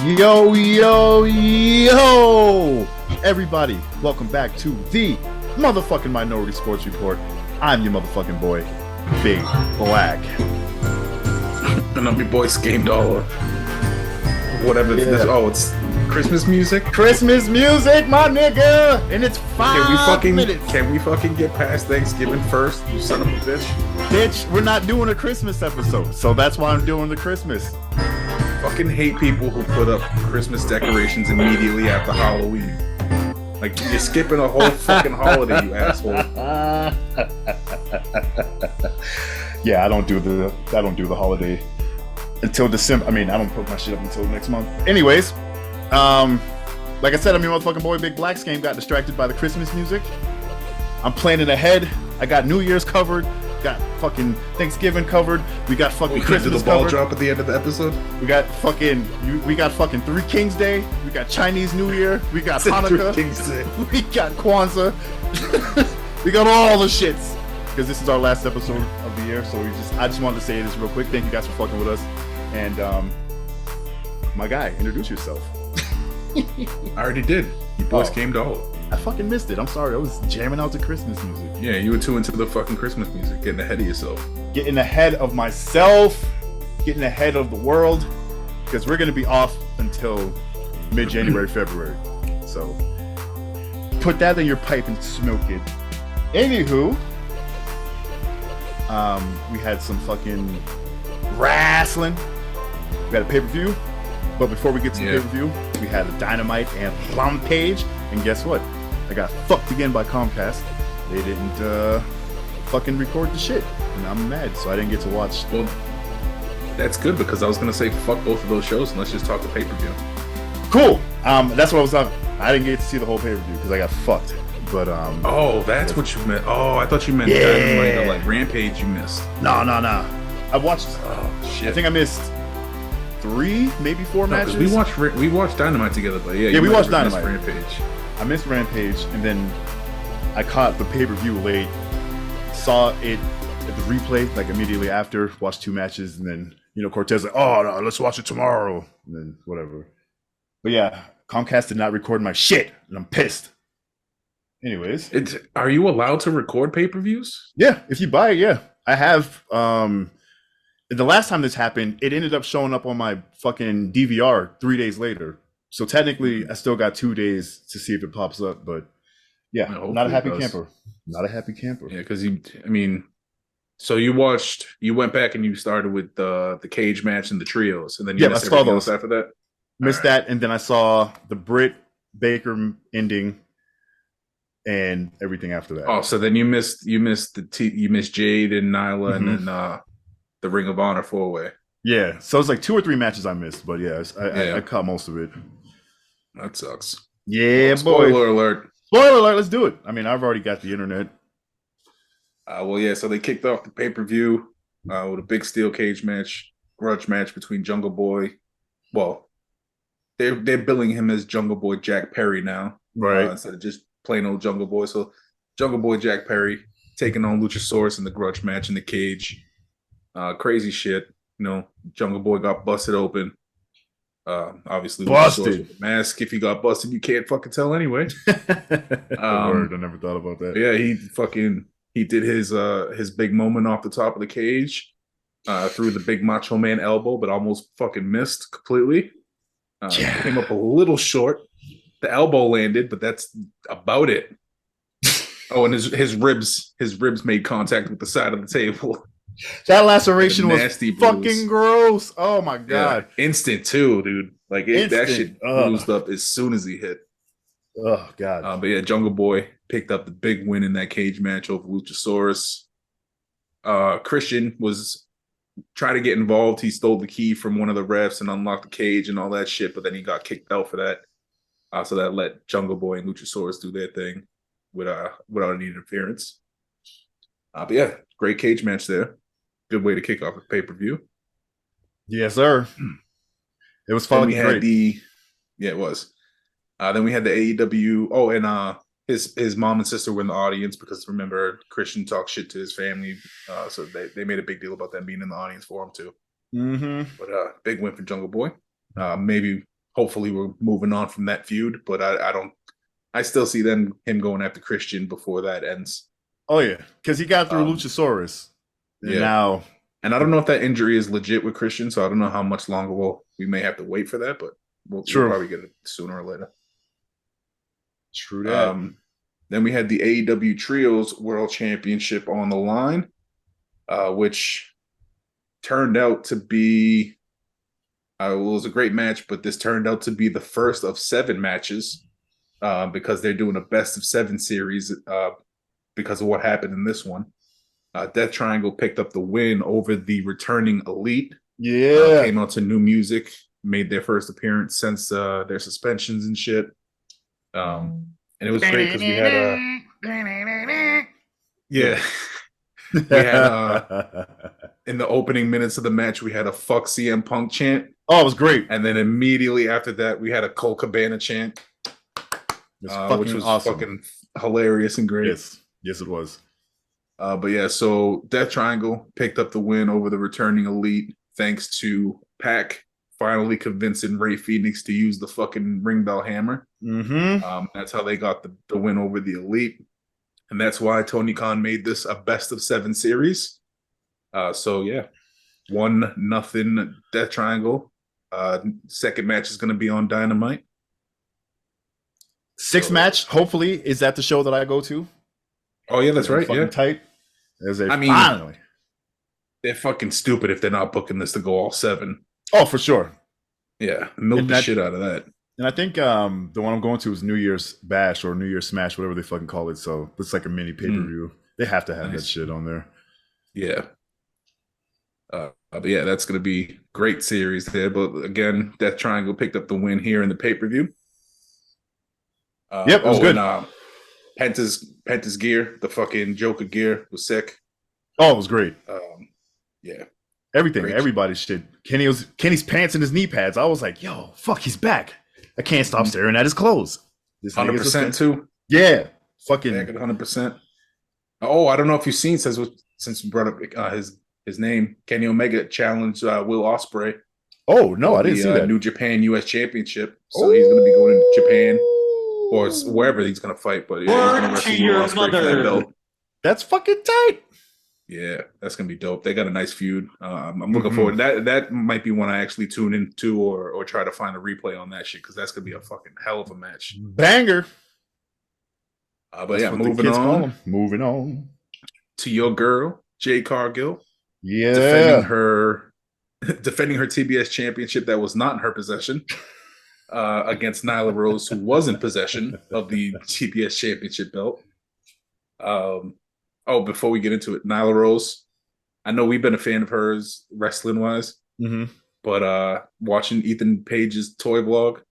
Yo, yo, yo! Everybody, welcome back to the motherfucking Minority Sports Report. I'm your motherfucking boy, Big Black. And I'm your boy, Game Dollar. Whatever it is. Oh, it's Christmas music? Christmas music, my nigga! And it's 5 minutes. Can we fucking get past Thanksgiving first, you son of a bitch? Bitch, we're not doing a Christmas episode, so that's why I'm doing the Christmas. Fucking hate people who put up Christmas decorations immediately after Halloween. Like, you're skipping a whole fucking holiday, you asshole. Yeah, I don't do the holiday until December. I mean, I don't put my shit up until next month. Anyways, like I said, I'm your motherfucking boy, Big Black. Game got distracted by the Christmas music. I'm planning ahead. I got New Year's covered. Got fucking Thanksgiving covered. We got fucking Christmas the ball covered. drop at the end of the episode. We got fucking Three Kings Day. We got Chinese New Year. We got Hanukkah. Three Kings Day. We got Kwanzaa. We got all the shits because this is our last episode of the year. So I just wanted to say this real quick. Thank you guys for fucking with us. And my guy, introduce yourself. I already did. You boys Game Dollar. I fucking missed it. I'm sorry. I was jamming out to Christmas music. Yeah, you were too into the fucking Christmas music, getting ahead of yourself. Getting ahead of myself, getting ahead of the world, because we're going to be off until mid-January, February. So put that in your pipe and smoke it. Anywho, we had some fucking wrestling. We had a pay-per-view. But before we get to the pay-per-view, we had a Dynamite and Rampage. And guess what? I got fucked again by Comcast. They didn't fucking record the shit. And I'm mad, so I didn't get to watch. Well, that's good because I was going to say fuck both of those shows and let's just talk the pay-per-view. Cool. That's what I was talking. I didn't get to see the whole pay-per-view because I got fucked. But oh, that's what you meant. Oh, I thought you meant Dynamite or like Rampage you missed. No. I watched. Oh shit. I think I missed 3, maybe 4 matches. We watched Dynamite together, but yeah, we watched Dynamite. Rampage. I missed Rampage, and then I caught the pay-per-view late. Saw it at the replay like immediately after. Watched 2 matches, and then Cortez like, oh no, let's watch it tomorrow, and then whatever. But yeah, Comcast did not record my shit, and I'm pissed. Anyways, are you allowed to record pay-per-views? Yeah, if you buy it, yeah. I have. The last time this happened, it ended up showing up on my fucking DVR 3 days later. So technically, I still got 2 days to see if it pops up. But yeah, not a happy camper. Not a happy camper. Yeah, because so you went back and you started with the cage match and the trios, and then you missed everything else after that. Missed that, and then I saw the Britt Baker ending and everything after that. Oh, so then you missed Jade and Nyla, and then the Ring of Honor 4-way. Yeah, so it's like 2 or 3 matches I missed, but yeah, I caught most of it. That sucks. Yeah, Spoiler alert. Spoiler alert, let's do it. I mean, I've already got the internet. So they kicked off the pay-per-view with a big steel cage match, grudge match between Jungle Boy. Well, they're billing him as Jungle Boy Jack Perry now. Right. Instead of just plain old Jungle Boy. So Jungle Boy Jack Perry taking on Luchasaurus in the grudge match in the cage. Crazy shit. Jungle Boy got busted open. Obviously busted with the mask. If he got busted, you can't fucking tell anyway. Word, I never thought about that. Yeah, he did his big moment off the top of the cage, through the big Macho Man elbow, but almost fucking missed completely. Came up a little short. The elbow landed, but that's about it. Oh, and his ribs made contact with the side of the table. That laceration was nasty fucking gross. Oh my god! Yeah, instant too, dude. Like that shit bruised up as soon as he hit. Oh god! But yeah, Jungle Boy picked up the big win in that cage match over Luchasaurus. Christian was trying to get involved. He stole the key from one of the refs and unlocked the cage and all that shit. But then he got kicked out for that. So that let Jungle Boy and Luchasaurus do their thing without any interference. But yeah, great cage match there. Good way to kick off a pay-per-view. Yes, sir. It was fucking great. It was. Then we had the AEW. Oh, and his mom and sister were in the audience because remember Christian talked shit to his family, so they made a big deal about them being in the audience for him too. Mm-hmm. But big win for Jungle Boy. Maybe hopefully we're moving on from that feud. But I don't. I still see him going after Christian before that ends. Oh yeah, because he got through Um, Luchasaurus, and yeah, now and I don't know if that injury is legit with Christian, so I don't know how much longer we may have to wait for that, but we'll true, probably get it sooner or later. true that. Um, then we had the AEW Trios World Championship on the line, which turned out to be it was a great match, but this turned out to be the first of 7 matches because they're doing a best of 7 series because of what happened in this one. Death Triangle picked up the win over the returning Elite. Yeah, Came out to new music, made their first appearance since their suspensions and shit. And it was great because we had yeah, we had in the opening minutes of the match we had a "fuck CM Punk" chant. Oh, it was great. And then immediately after that, we had a Cole Cabana chant, which was awesome. fucking hilarious and great. Yes, it was. But yeah, so Death Triangle picked up the win over the returning Elite thanks to Pac finally convincing Ray Phoenix to use the fucking ring bell hammer. Mm-hmm. That's how they got the win over the Elite. And that's why Tony Khan made this a best of 7 series. So yeah, 1-0 Death Triangle. Second match is going to be on Dynamite. 6th match, hopefully, is that the show that I go to? Oh yeah, that's right. Yeah, tight. Finally, they're fucking stupid if they're not booking this to go all 7. Oh, for sure. Yeah, milk the shit out of that. And I think the one I'm going to is New Year's Bash or New Year's Smash, whatever they fucking call it. So it's like a mini pay-per-view. They have to have that shit on there. Yeah. But yeah, that's going to be great series there. But again, Death Triangle picked up the win here in the pay-per-view. Yep, it was good. And, Penta's gear, the fucking Joker gear was sick. Oh, it was great. Yeah. Everything, everybody's shit. Kenny's pants and his knee pads. I was like, yo, fuck, he's back. I can't stop staring at his clothes. 100% too. Yeah. Fucking 100%. Oh, I don't know if you've seen since we brought up his name. Kenny Omega challenged Will Ospreay. Oh no, I didn't see that. New Japan US Championship. So he's going to be going to Japan or wherever he's going to fight. But yeah, he's going to wrestle Will Ospreay for that belt. That's fucking tight. Yeah, that's going to be dope. They got a nice feud. I'm looking forward. That might be one I actually tune into or try to find a replay on that shit because that's going to be a fucking hell of a match. Banger. But yeah, moving on to your girl, Jade Cargill. Yeah. Defending her TBS championship that was not in her possession against Nyla Rose, who was in possession of the TBS championship belt. Before we get into it, Nyla Rose, I know we've been a fan of hers wrestling wise, but watching Ethan Page's toy vlog,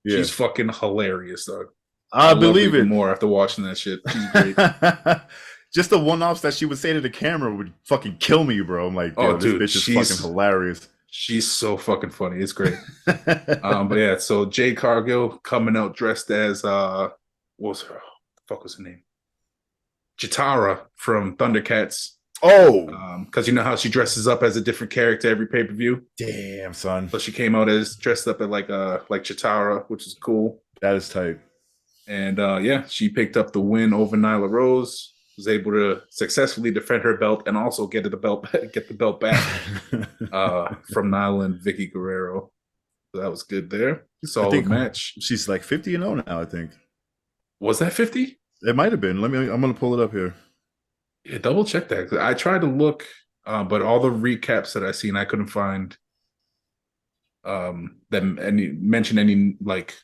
she's fucking hilarious, dog. I believe it more after watching that shit. She's great. Just the one-offs that she would say to the camera would fucking kill me, bro. I'm like, this bitch is fucking hilarious. She's so fucking funny. It's great. But yeah, so Jade Cargill coming out dressed as what was her? The fuck was her name? Chitara from Thundercats. Oh, because you know how she dresses up as a different character every pay-per-view. Damn, son. So she came out as dressed up as like Chitara, which is cool. That is tight. And she picked up the win over Nyla Rose. Was able to successfully defend her belt and also get the belt back from Nyla and Vicky Guerrero. So that was good there. Solid match. She's like 50-0 now, I think. Was that 50? It might have been. I'm gonna pull it up here. Yeah, double check that. I tried to look, but all the recaps that I seen, I couldn't find them mention any like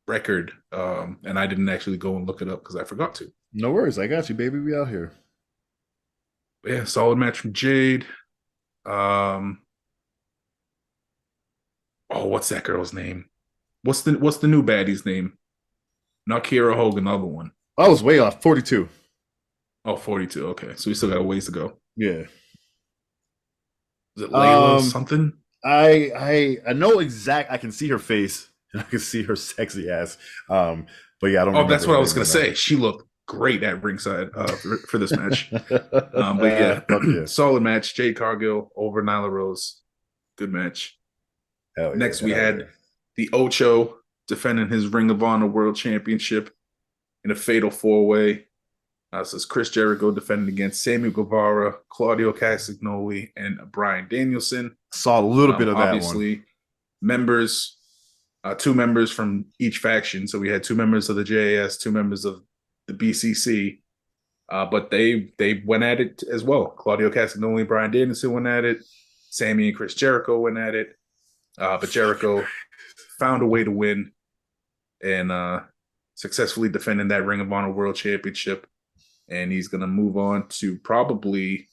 record, and I didn't actually go and look it up because I forgot to. No worries, I got you, baby. We out here. But yeah, solid match from Jade. What's that girl's name? What's the new baddie's name? Not Kiera Hogan, the other one. I was way off. 42. Oh, 42. Okay, so we still got a ways to go. Yeah. Is it Layla something? I know exact. I can see her face and I can see her sexy ass. But yeah, I don't. Oh, that's what I was gonna say. She looked great at ringside for this match. But yeah, solid match. Jade Cargill over Nyla Rose. Good match. Hell Next, yeah, we had the Ocho defending his Ring of Honor World Championship in a fatal four-way. So it's Chris Jericho defending against Sammy Guevara, Claudio Castagnoli, and Bryan Danielson. Saw a little bit of that one. Obviously, members, two members from each faction. So we had two members of the JAS, two members of the BCC. But they went at it as well. Claudio Castagnoli and Bryan Danielson went at it. Sammy and Chris Jericho went at it. But Jericho found a way to win and successfully defending that Ring of Honor World Championship. And he's going to move on to probably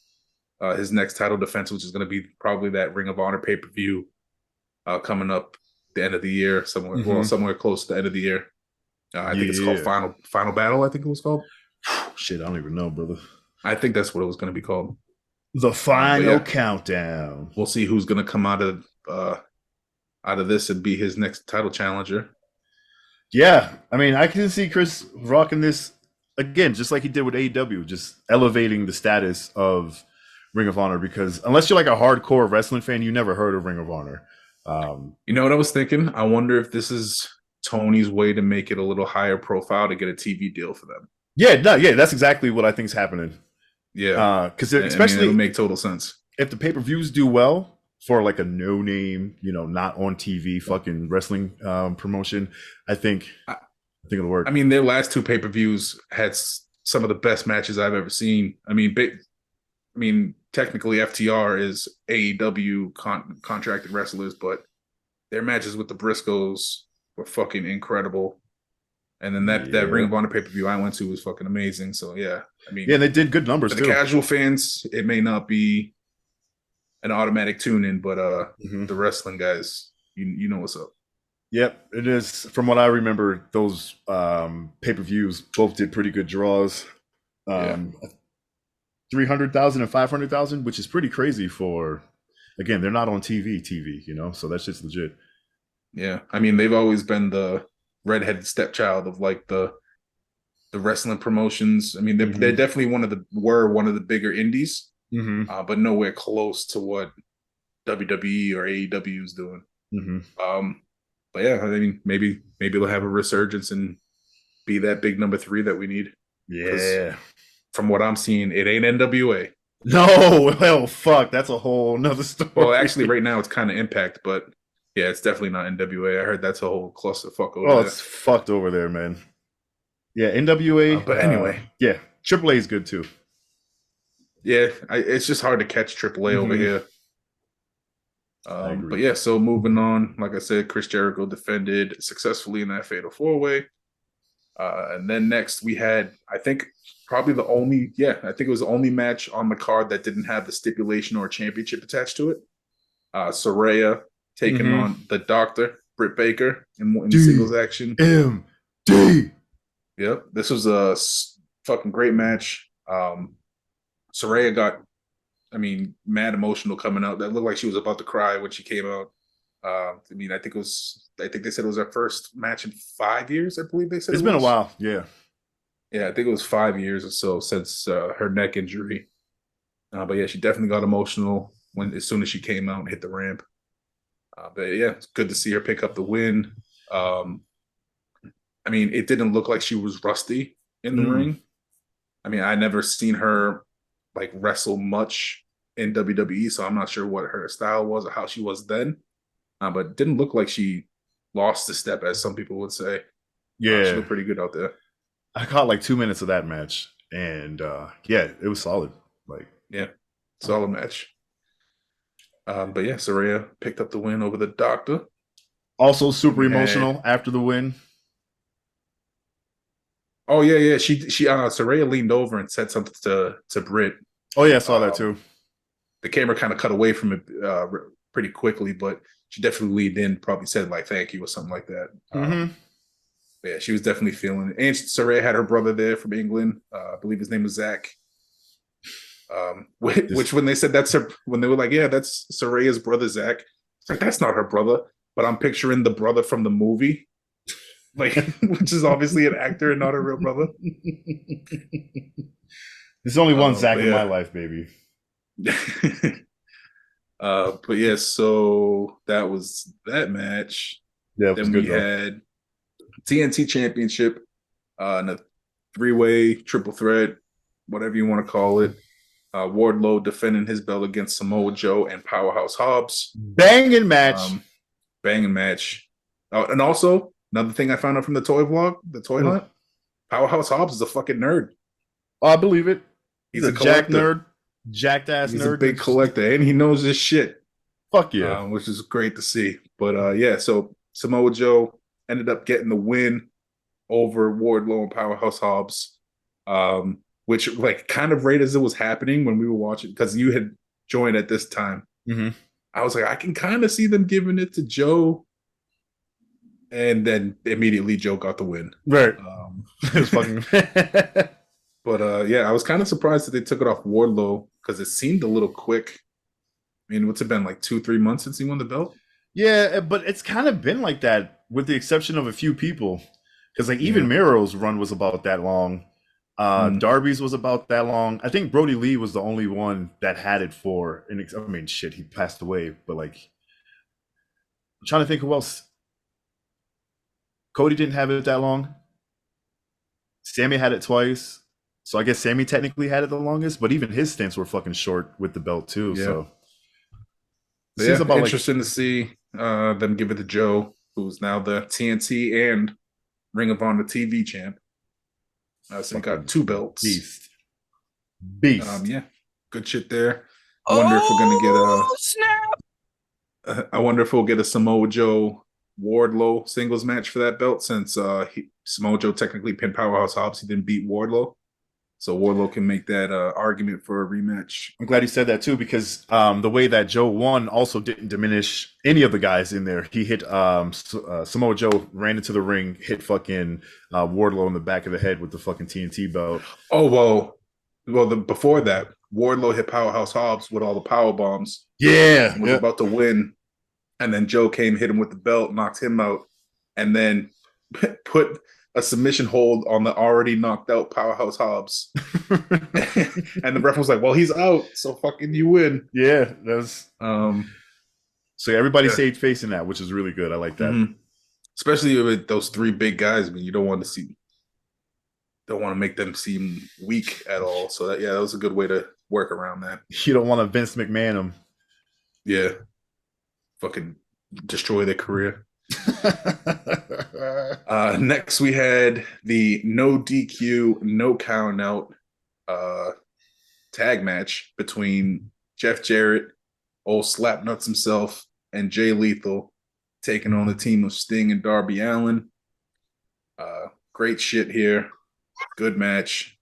his next title defense, which is going to be probably that Ring of Honor pay-per-view coming up the end of the year, somewhere close to the end of the year. I think it's called Final Battle, I think it was called. Shit, I don't even know, brother. I think that's what it was going to be called. The Final Countdown. We'll see who's going to come out of this and be his next title challenger. Yeah, I mean, I can see Chris rocking this again, just like he did with AEW, just elevating the status of Ring of Honor, because unless you're like a hardcore wrestling fan, you never heard of Ring of Honor. You know what I was thinking? I wonder if this is Tony's way to make it a little higher profile to get a TV deal for them. Yeah, that's exactly what I think is happening. Yeah, because especially it'll make total sense if the pay-per-views do well for like a no-name, not on TV fucking wrestling promotion. I think it'll work. I mean, their last two pay-per-views had some of the best matches I've ever seen. I mean, technically FTR is AEW contracted wrestlers, but their matches with the Briscoes were fucking incredible. And then that Ring of Honor pay-per-view I went to was fucking amazing. So yeah, I mean, they did good numbers for too. The casual fans, it may not be an automatic tune-in, but the wrestling guys, you know what's up. Yep, it is. From what I remember, those pay-per-views both did pretty good draws. 300,000 and 500,000, which is pretty crazy for, again, they're not on TV, so that's just legit. Yeah, I mean, they've always been the redheaded stepchild of like the wrestling promotions. I mean, they're definitely one of the bigger indies, but nowhere close to what WWE or AEW is doing. But yeah, I mean, maybe they'll have a resurgence and be that big number 3 that we need. Yeah. From what I'm seeing, it ain't NWA. No, well, fuck, that's a whole nother story. Well, actually, right now it's kind of Impact, but yeah, it's definitely not NWA. I heard that's a whole clusterfuck over there. Oh, it's fucked over there, man. Yeah, NWA. But anyway. Yeah, AAA is good too. Yeah, it's just hard to catch AAA over here. But yeah, so moving on, like I said, Chris Jericho defended successfully in that fatal 4-way. And then next we had, I think it was the only match on the card that didn't have the stipulation or championship attached to it. Saraya taking on the Doctor, Britt Baker, in singles action. MD. Yep, this was a fucking great match. Saraya got, mad emotional coming out. That looked like she was about to cry when she came out. I think they said it was her first match in 5 years. I believe they said it's been a while. Yeah, I think it was 5 years or so since her neck injury. But yeah, she definitely got emotional as soon as she came out and hit the ramp. But yeah, it's good to see her pick up the win. It didn't look like she was rusty in the ring. I never seen her like wrestle much in WWE, so I'm not sure what her style was or how she was then. But it didn't look like she lost a step, as some people would say. Yeah, she looked pretty good out there. I caught like 2 minutes of that match, and it was solid. Solid match. But yeah, Saraya picked up the win over the Doctor. Also super emotional after the win. Oh yeah. She Saraya leaned over and said something to Britt. Oh yeah, I saw that too. The camera kind of cut away from it pretty quickly, but she definitely leaned in, probably said like thank you or something like that. Yeah, she was definitely feeling it. And Saraya had her brother there from England. I believe his name was Zach. Which when they said when they were like, yeah, that's Saraya's brother, Zach. It's like, that's not her brother, but I'm picturing the brother from the movie, which is obviously an actor and not a real brother. There's only one Zach in my life, baby. But yeah, so that was that match. Yeah, it was Then good we though. had TNT Championship, and a three-way triple threat, whatever you want to call it. Wardlow defending his belt against Samoa Joe and Powerhouse Hobbs. Banging match. Um, Banging match. And also, another thing I found out from the toy vlog, the toy hunt, Powerhouse Hobbs is a fucking nerd. Oh, I believe it. He's He's a a jack collector. nerd, jacked ass He's a nerd. big collector, and he knows his shit, Fuck yeah. which is great to see. But yeah, so Samoa Joe ended up getting the win over Wardlow and Powerhouse Hobbs, which like kind of right as it was happening when we were watching, because you had joined at this time. Mm-hmm. I was like, I can kind of see them giving it to Joe, and then immediately Joe got the win. Right. It was fucking. But yeah, I was kind of surprised that they took it off Wardlow because it seemed a little quick. I mean, what's it been, like 2-3 months since he won the belt? Yeah, but it's kind of been like that with the exception of a few people. Because like even Miro's run was about that long. Darby's was about that long. I think Brody Lee was the only one that had it for. I mean, shit, he passed away. But like, I'm trying to think who else. Cody didn't have it that long. Sammy had it twice. So I guess Sammy technically had it the longest, but even his stints were fucking short with the belt too. Yeah. So yeah, about interesting to see them give it to Joe, who's now the TNT and Ring of Honor TV champ. So he got 2 belts. Beast. Yeah, good shit there. I wonder if we're gonna get a snap. I wonder if we'll get a Samoa Joe Wardlow singles match for that belt, since Samoa Joe technically pinned Powerhouse Hobbs. He didn't beat Wardlow, so Wardlow can make that argument for a rematch. I'm glad you said that too, because the way that Joe won also didn't diminish any of the guys in there. He hit Samoa Joe, ran into the ring, hit fucking Wardlow in the back of the head with the fucking TNT belt. Oh well, before that, Wardlow hit Powerhouse Hobbs with all the power bombs. Yeah, and was about to win, and then Joe came, hit him with the belt, knocked him out, and then put a submission hold on the already knocked out Powerhouse Hobbs. And the ref was like, well, he's out, so fucking you win. Yeah, that's so everybody stayed facing that, which is really good. I like that. Mm-hmm. Especially with those 3 big guys. I mean, you don't want to make them seem weak at all. So that was a good way to work around that. You don't want to Vince McMahon them. Yeah. Fucking destroy their career. Next we had the no DQ, no count out tag match between Jeff Jarrett, old Slapnuts himself, and Jay Lethal, taking on the team of Sting and Darby Allin. Great shit here. Good match.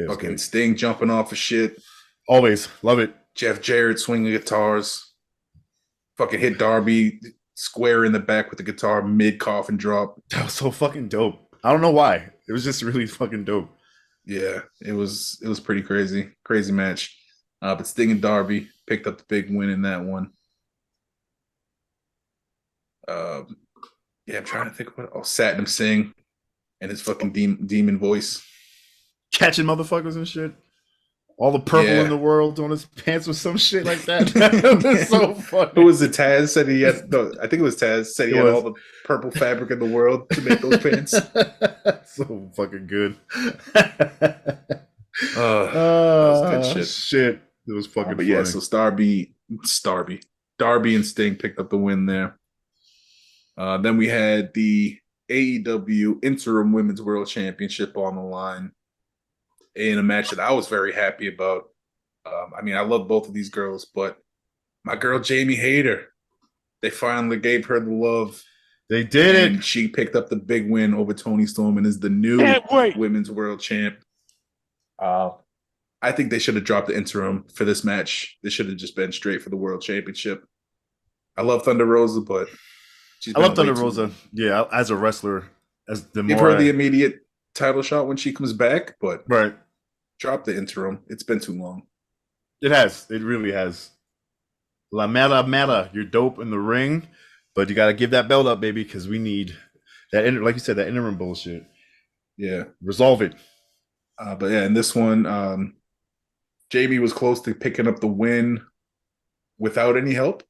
Fucking great. Sting jumping off of shit. Always love it. Jeff Jarrett swinging guitars. Fucking hit Darby square in the back with the guitar mid coffin drop. That was so fucking dope. I don't know why. It was just really fucking dope. Yeah, it was pretty crazy. Crazy match. But Sting and Darby picked up the big win in that one. Yeah, I'm trying to think what. Oh, Satnam Singh and his fucking demon voice. Catching motherfuckers and shit. All the purple in the world on his pants or some shit like that. That's so funny. Who was it? Taz said he had. No, I think it was Taz said he had all the purple fabric in the world to make those pants. So fucking good. That was good shit. Shit, it was fucking. But funny. Yeah, so Darby and Sting picked up the win there. Then we had the AEW Interim Women's World Championship on the line in a match that I was very happy about. I mean, I love both of these girls, but my girl Jamie Hayter, they finally gave her the love. They did it. She picked up the big win over Toni Storm and is the new Women's World Champ. I think they should have dropped the interim for this match. They should have just been straight for the World Championship. I love Thunder Rosa, but I love Thunder Rosa. Yeah, as a wrestler, give her the immediate title shot when she comes back, but right. Drop the interim. It's been too long. It has. It really has. La Mera, you're dope in the ring, but you got to give that belt up, baby, because we need that. Like you said, that interim bullshit. Yeah, resolve it. But yeah, in this one, Jamie was close to picking up the win without any help.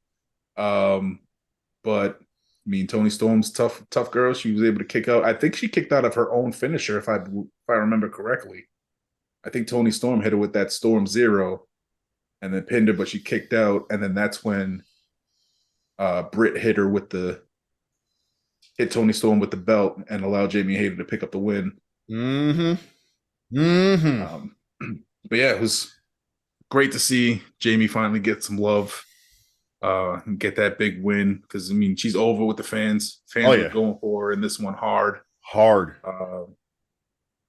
But I mean, Tony Storm's tough girl. She was able to kick out. I think she kicked out of her own finisher, if I remember correctly. I think Tony Storm hit her with that Storm Zero, and then pinned her, but she kicked out, and then that's when Britt hit Tony Storm with the belt and allowed Jamie Hayter to pick up the win. Mm-hmm. Mm-hmm. But yeah, it was great to see Jamie finally get some love, and get that big win, because I mean she's over with the fans. Fans were going for her in this one hard.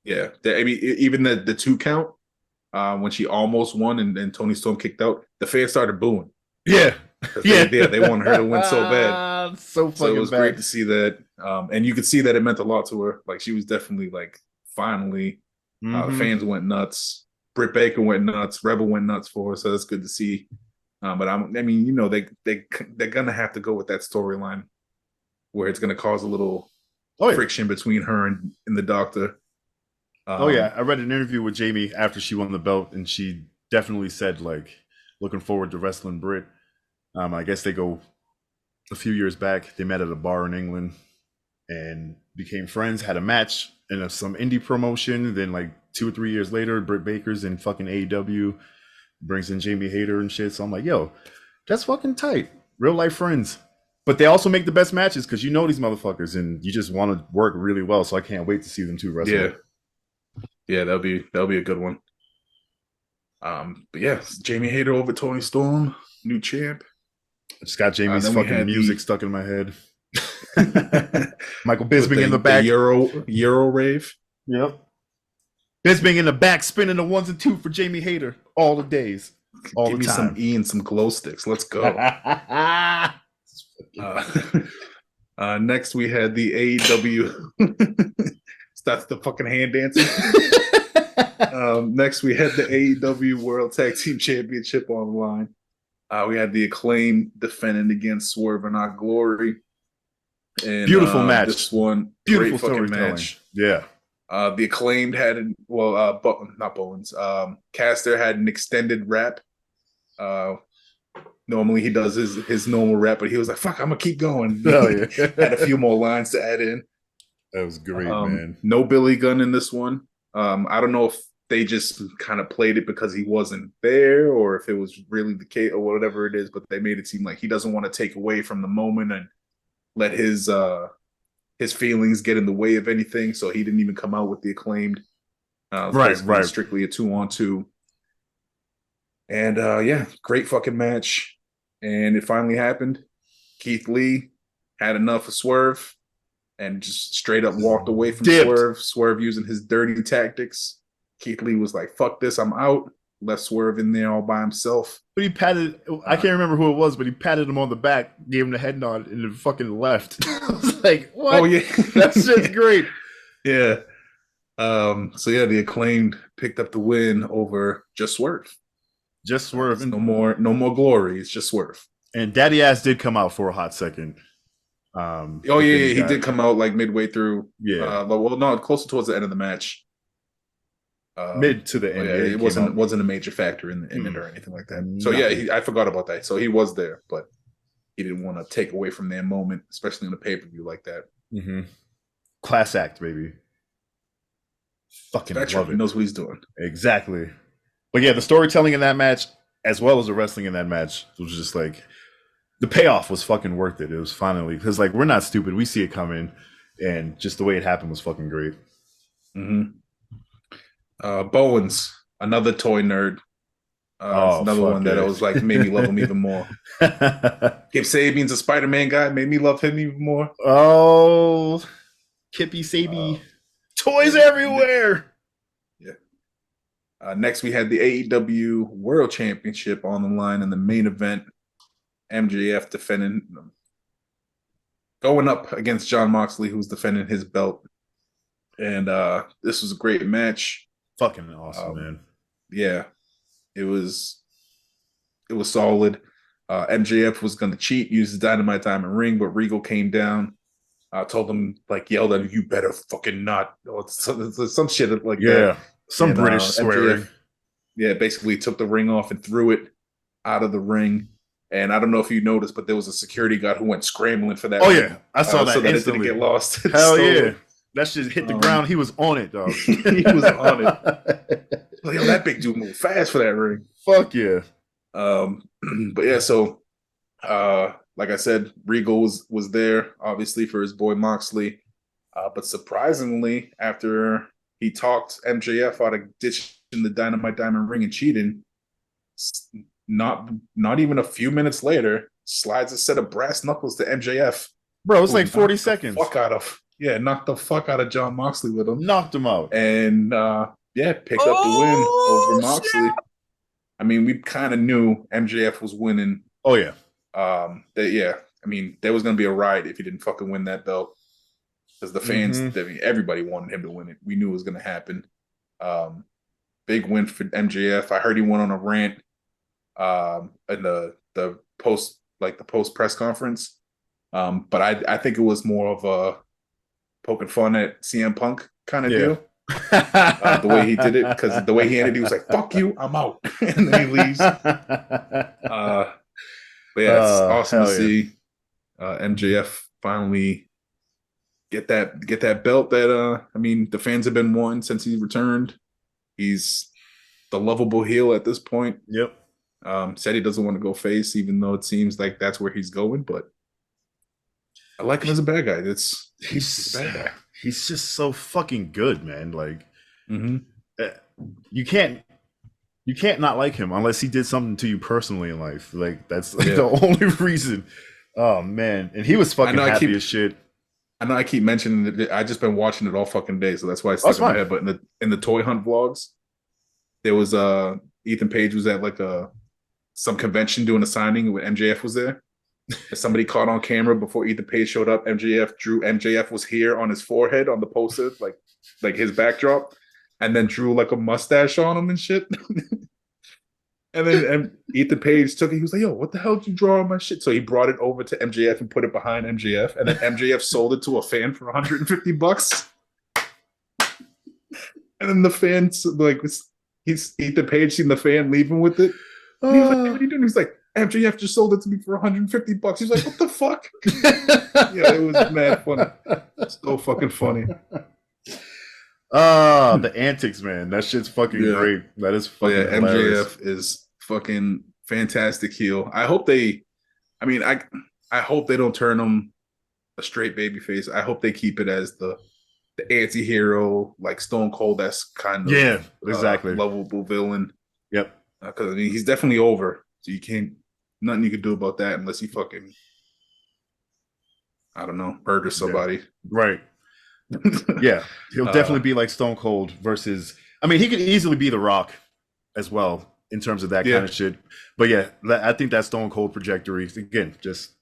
Yeah, I mean even the 2 count, when she almost won and Tony Storm kicked out, the fans started booing. Yeah. They wanted her to win so bad. So it was bad. Great to see that. And you could see that it meant a lot to her. Like she was definitely like, finally, fans went nuts. Britt Baker went nuts. Rebel went nuts for her. So that's good to see. But I mean, you know, they're gonna have to go with that storyline where it's gonna cause a little friction between her and the Doctor. I read an interview with Jamie after she won the belt, and she definitely said like looking forward to wrestling Britt. I guess they go a few years back. They met at a bar in England and became friends, had a match in some indie promotion. Then like 2 or 3 years later, Britt Baker's in fucking AEW, brings in Jamie Hayter and shit. So I'm like, yo, that's fucking tight. Real life friends. But they also make the best matches because you know these motherfuckers and you just want to work really well. So I can't wait to see them two wrestle. Yeah, that'll be a good one. But yeah, Jamie Hayter over Tony Storm, new champ. I just got Jamie's fucking music stuck in my head. Michael Bisping in the back. The Euro rave. Yep. Bisping in the back, spinning the 1s and 2s for Jamie Hayter all the days. Give me some E and some glow sticks. Let's go. Next, we had the AEW. That's the fucking hand dancing. Next, we had the AEW World Tag Team Championship on the line. We had the Acclaim defending against Swerve and Our Glory. And, beautiful match. This one, beautiful great fucking match. Yeah. The Acclaimed had not Bowens. Caster had an extended rap. Normally he does his normal rap, but he was like, "Fuck, I'm gonna keep going." Had a few more lines to add in. That was great, man. No Billy Gunn in this one. I don't know if they just kind of played it because he wasn't there, or if it was really the case, or whatever it is. But they made it seem like he doesn't want to take away from the moment and let his feelings get in the way of anything. So he didn't even come out with the Acclaimed. Right. Strictly a 2-on-2. And yeah, great fucking match. And it finally happened. Keith Lee had enough of Swerve and just straight up walked away from Swerve. Swerve using his dirty tactics. Keith Lee was like, "Fuck this, I'm out." Left Swerve in there all by himself. But he patted, I can't remember who it was, but he patted him on the back, gave him the head nod, and then fucking left. I was like, what? Oh, yeah. That shit's great. Yeah. So yeah, the Acclaimed picked up the win over just Swerve. Just Swerve. No more glory. It's just Swerve. And Daddy Ass did come out for a hot second. He did come out like midway through. Yeah. Closer towards the end of the match. Mid to the end. Yeah, it wasn't a major factor in it or anything like that. So yeah, I forgot about that. So he was there, but he didn't want to take away from their moment, especially in a pay-per-view like that. Mm-hmm. Class act, baby. Fucking love it. He knows what he's doing. Exactly. But yeah, the storytelling in that match, as well as the wrestling in that match, was just like, the payoff was fucking worth it. It was finally, because like, we're not stupid. We see it coming, and just the way it happened was fucking great. Mm-hmm. Bowens, another toy nerd. Another one that I was like, made me love him even more. Kip Sabian's a Spider-Man guy, made me love him even more. Oh, Kippy Sabi. Toys everywhere. Yeah. Next, we had the AEW World Championship on the line in the main event. MJF defending, going up against Jon Moxley, who's defending his belt. And this was a great match. Fucking awesome, man. Yeah, it was solid. MJF was going to cheat, use the Dynamite Diamond Ring, but Regal came down, told him, like, yelled at him, "You better fucking not," or some shit like that. Some British swearing. MJF, basically took the ring off and threw it out of the ring. And I don't know if you noticed, but there was a security guard who went scrambling for that Oh ring, yeah, I saw so that that it didn't instantly. get lost. Hell So yeah, that shit hit the ground. He was on it, dog. he was on it. Like, yo, that big dude moved fast for that ring. Fuck yeah. But yeah, so like I said, Regal was there obviously for his boy Moxley. But surprisingly, after he talked MJF out of ditching the Dynamite Diamond ring and cheating, not even a few minutes later, slides a set of brass knuckles to MJF. Bro, it's like 40 seconds. Knocked the fuck out of John Moxley with him. Knocked him out. And picked up the win over Moxley. Shit. I mean, we kind of knew MJF was winning. Oh yeah. I mean, there was gonna be a riot if he didn't fucking win that belt. Because the fans, everybody wanted him to win it. We knew it was gonna happen. Big win for MJF. I heard he went on a rant in the post press conference. But I think it was more of a poking fun at CM Punk kind of deal. The way he did it, because the way he ended, he was like, "Fuck you, I'm out," and then he leaves. But yeah, it's awesome to see MJF finally get that belt that I mean, the fans have been wanting since he returned. He's the lovable heel at this point. Yep. Said he doesn't want to go face, even though it seems like that's where he's going, but I like him as a bad guy. He's a bad guy. He's just so fucking good, man. Like, you can't not like him unless he did something to you personally in life. Like, that's like the only reason. Oh man, and he was fucking happy as shit. I know I keep mentioning it. I just been watching it all fucking day, so that's why it's stuck in my head. But in the Toy Hunt vlogs, there was Ethan Page was at like some convention doing a signing when MJF was there. Somebody caught on camera before Ethan Page showed up. MJF was here on his forehead on the poster, like his backdrop, and then drew like a mustache on him and shit. And then Ethan Page took it. He was like, "Yo, what the hell did you draw on my shit?" So he brought it over to MJF and put it behind MJF, and then MJF sold it to a fan for $150. And then the fans Ethan Page seen the fan leaving with it. And he was like, "What are you doing?" He's like, "MJF just sold it to me for $150. He's like, "What the fuck?" Yeah, it was mad funny. So fucking funny. The antics, man. That shit's fucking great. That is fucking hilarious. MJF is fucking fantastic heel. I hope they don't turn him a straight baby face. I hope they keep it as the anti-hero, like Stone Cold-esque kind of exactly lovable villain. Yep. Because I mean, he's definitely over. So nothing you can do about that unless you fucking, I don't know, murder somebody. Yeah. Right. Yeah. He'll definitely be like Stone Cold versus, I mean, he could easily be The Rock as well in terms of that kind of shit. But yeah, I think that Stone Cold trajectory, again, just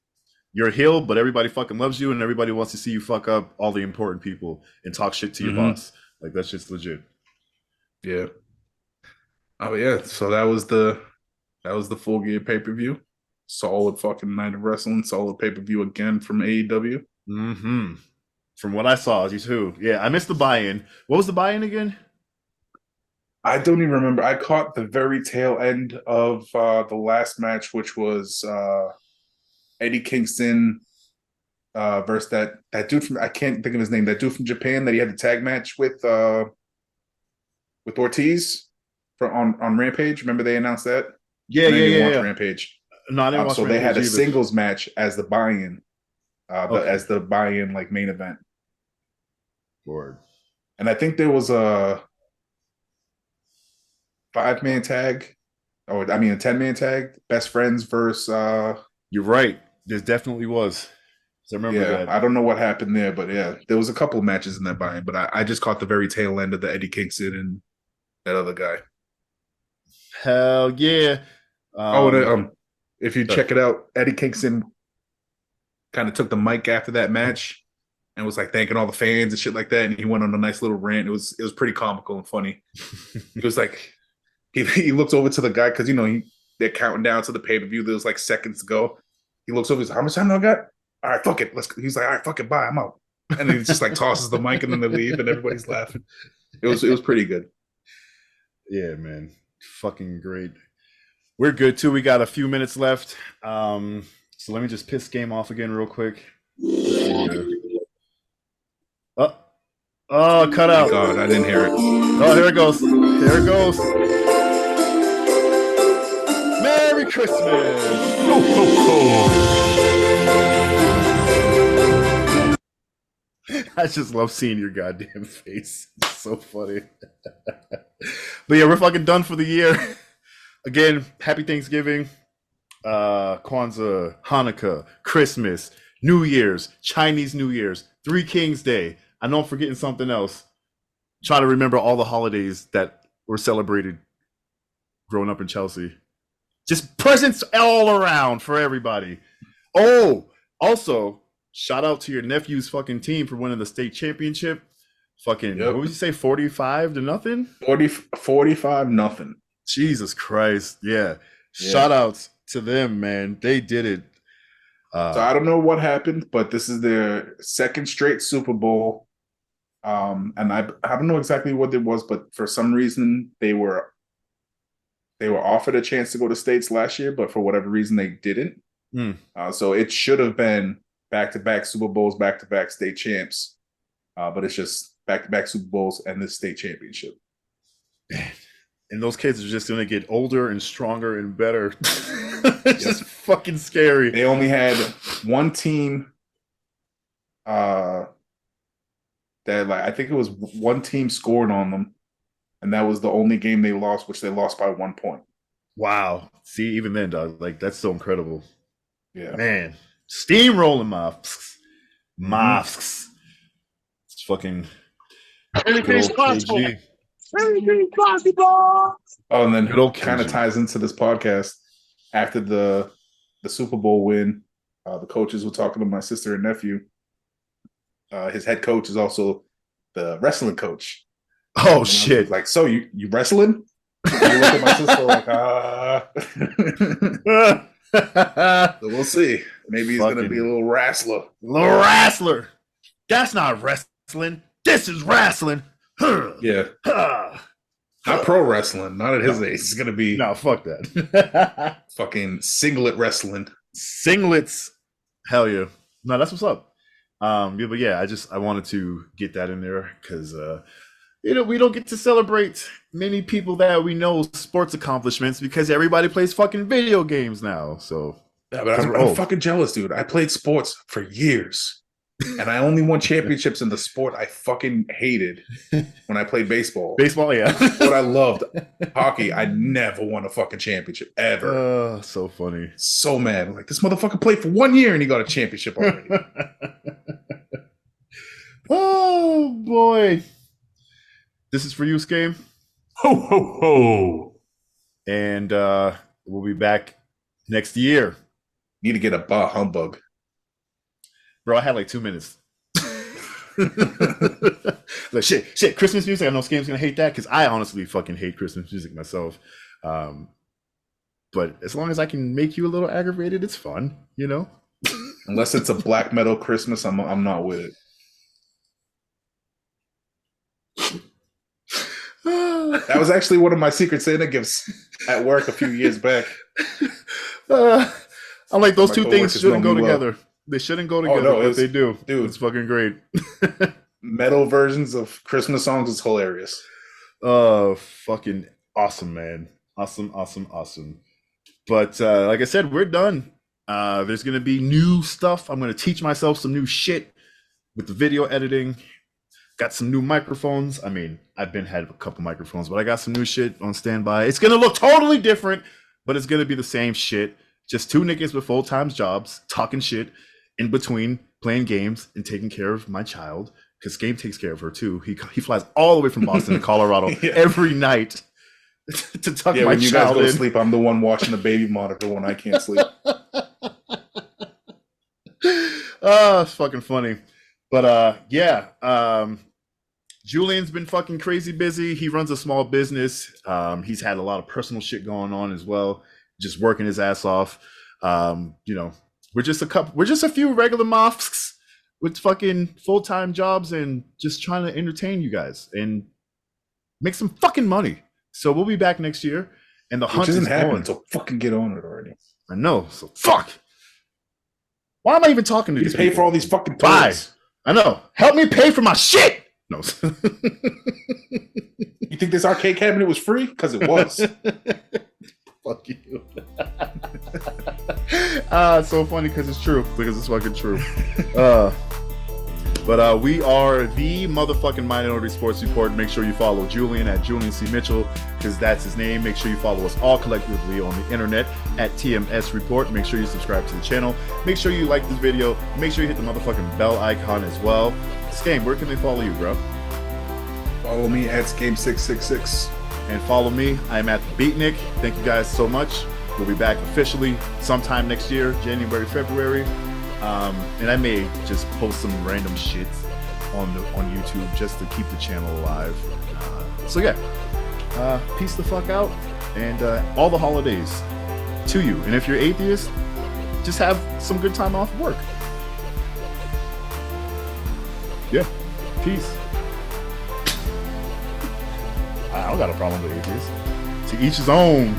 you're a heel, but everybody fucking loves you and everybody wants to see you fuck up all the important people and talk shit to your boss. Like, that's just legit. Yeah. Oh yeah. So that was the Full Gear pay-per-view. Solid fucking night of wrestling. Solid pay-per-view again from AEW. From what I saw, you too. Yeah, I missed the buy-in. What was the buy-in again? I don't even remember. I caught the very tail end of the last match, which was Eddie Kingston versus that dude from, I can't think of his name, that dude from Japan that he had the tag match with Ortiz on Rampage. Remember they announced that? Yeah. Rampage. No, I didn't watch so Rampage they had a either. singles match as the buy-in, as the buy-in like main event. Word. And I think there was a 5-man tag, a 10-man tag. Best Friends versus. You're right. There definitely was. So I remember that. I don't know what happened there, but yeah, there was a couple of matches in that buy-in. But I just caught the very tail end of the Eddie Kingston and that other guy. Hell yeah! If you check it out, Eddie Kingston kind of took the mic after that match and was like thanking all the fans and shit like that. And he went on a nice little rant. It was pretty comical and funny. It was like he looks over to the guy because they're counting down to the pay-per-view. There was like seconds to go. He looks over. He's like, "How much time do I got? All right, fuck it. He's like, "All right, fuck it. Bye. I'm out." And he just like tosses the mic and then they leave and everybody's laughing. It was pretty good. Yeah, man. Fucking great. We're good too. We got a few minutes left. So let me just piss game off again real quick. Let's see here. Oh, oh, cut Thank out. God, I didn't hear it. Oh, here it goes. Here it goes. Merry Christmas. Ho, ho, ho. I just love seeing your goddamn face. It's so funny. But yeah, we're fucking done for the year. Again, happy Thanksgiving, Kwanzaa, Hanukkah, Christmas, New Year's, Chinese New Year's, Three Kings Day. I know I'm forgetting something else. Try to remember all the holidays that were celebrated growing up in Chelsea. Just presents all around for everybody. Oh, also, shout out to your nephew's fucking team for winning the state championship. Fucking, Yep. what would you say, 45-0? 45 nothing. Jesus Christ. Yeah. Shout outs to them, man. They did it. So I don't know what happened, but this is their second straight Super Bowl. And I don't know exactly what it was, but for some reason they were offered a chance to go to states last year, but for whatever reason they didn't. So it should have been back-to-back Super Bowls, back-to-back state champs. But it's just back-to-back Super Bowls and this state championship. And those kids are just going to get older and stronger and better. It's just fucking scary. They only had one team that, like, I think it was one team scored on them, and that was the only game they lost, which they lost by 1 point. Wow. See, even then, dog, like, that's so incredible. Yeah. Man, steamrolling mosques. It's fucking Anything's good old possible. KG. Anything's possible. Oh, and then Good old kind of KG. ties into this podcast. After the Super Bowl win, the coaches were talking to my sister and nephew. His head coach is also the wrestling coach. Oh, And shit. like, so you wrestling? And I look at my sister like, So we'll see. Maybe he's going to be a little wrestler. Little wrestler. That's not wrestling. This is wrestling. Yeah. Huh. Not pro wrestling. Not at his age. It's going to be No, fuck that. fucking singlet wrestling. Singlets. Hell yeah. No, that's what's up. Yeah, but yeah, I wanted to get that in there because we don't get to celebrate many people that we know sports accomplishments because everybody plays fucking video games now. So Yeah, but I'm fucking jealous, dude. I played sports for years. And I only won championships in the sport I fucking hated when I played baseball. baseball, yeah. What I loved, hockey, I never won a fucking championship, ever. So funny. So mad. Like, this motherfucker played for 1 year and he got a championship already. Oh boy. This is for you, Game. Ho, ho, ho. And we'll be back next year. Need to get a bah humbug. Bro, I had like 2 minutes. Like shit, Christmas music. I know Scam's gonna hate that because I honestly fucking hate Christmas music myself. But as long as I can make you a little aggravated, it's fun, you know? Unless it's a black metal Christmas, I'm not with it. That was actually one of my Secret Santa gifts at work a few years back. I'm like, those My two things coworkers shouldn't know go me well. together. They shouldn't go together, no, but they do. dude. It's fucking great. Metal versions of Christmas songs is hilarious. Fucking awesome, man. Awesome. But like I said, we're done. There's gonna be new stuff. I'm gonna teach myself some new shit with the video editing. Got some new microphones. I mean, I've had a couple microphones, but I got some new shit on standby. It's gonna look totally different, but it's gonna be the same shit. Just two niggas with full-time jobs talking shit in between playing games and taking care of my child. Because Game takes care of her too. He flies all the way from Boston to Colorado Yeah. every night to tuck my When you guys child go to in. sleep, I'm the one watching the baby monitor when I can't sleep. It's fucking funny. But Julian's been fucking crazy busy. He runs a small business. He's had a lot of personal shit going on as well, just working his ass off. We're just a few regular mosques with fucking full-time jobs and just trying to entertain you guys and make some fucking money. So we'll be back next year. and the Which hunt isn't is happening, on. so fucking get on it already. I know. So fuck. Why am I even talking to You these pay people? for all these fucking Bye. toys. I know. Help me pay for my shit. No. You think this arcade cabinet was free? Because it was. Fuck you. It's so funny because it's true. Because it's fucking true. But we are the motherfucking Minority Sports Report. Make sure you follow Julian at Julian C. Mitchell, because that's his name. Make sure you follow us all collectively on the internet at TMS Report. Make sure you subscribe to the channel. Make sure you like this video. Make sure you hit the motherfucking bell icon as well. Skame, where can they follow you, bro? Follow me at Game666. And follow me. I'm at the Beatnik. Thank you guys so much. We'll be back officially sometime next year, January, February. And I may just post some random shit on YouTube just to keep the channel alive. So yeah, peace the fuck out, and all the holidays to you. And if you're atheist, just have some good time off work. Yeah, peace. I don't got a problem with atheists. To each his own.